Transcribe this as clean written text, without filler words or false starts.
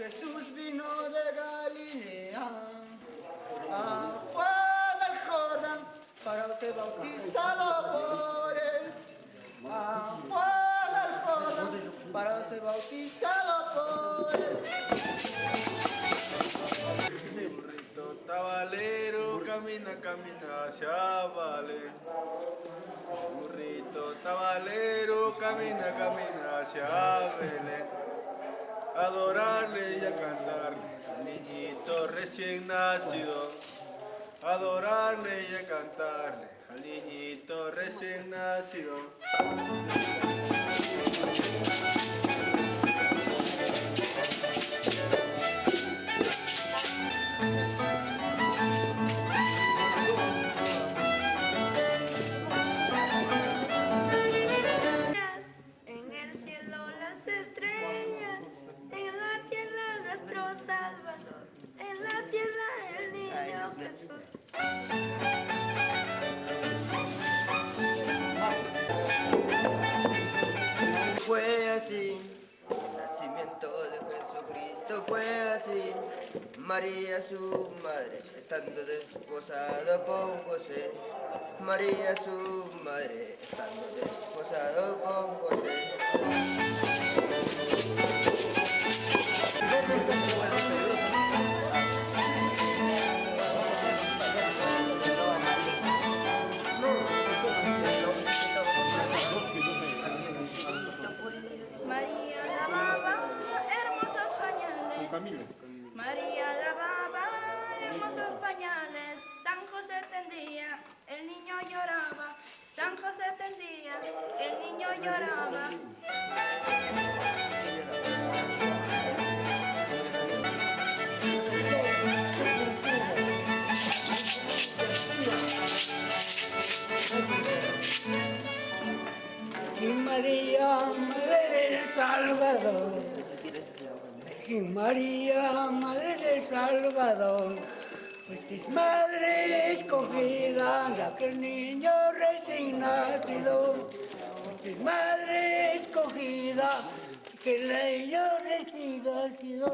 Jesús vino de Galilea a Juan el Jordán para ser bautizado por él. A Juan el Jordán para ser bautizado por él. Burrito tabalero, camina, camina hacia Belén. Burrito tabalero, camina, camina hacia Belén. Adorarle y a cantarle al niñito recién nacido. Adorarle y a cantarle al niñito recién nacido. En el cielo las estrellas, en la tierra nuestro Salvador, en la tierra el niño Jesús. Fue así, el nacimiento de Jesucristo fue así. María su madre, estando desposado con José. María su madre, estando desposado con José. María lavaba hermosos pañales. María lavaba hermosos pañales. San José tendía, el niño lloraba. San José tendía, el niño lloraba. Virgen María, Madre del Salvador. Virgen María, Madre del Salvador. Fuisteis madre escogida de aquel niño recién nacido. Fuisteis madre escogida de aquel niño recién nacido.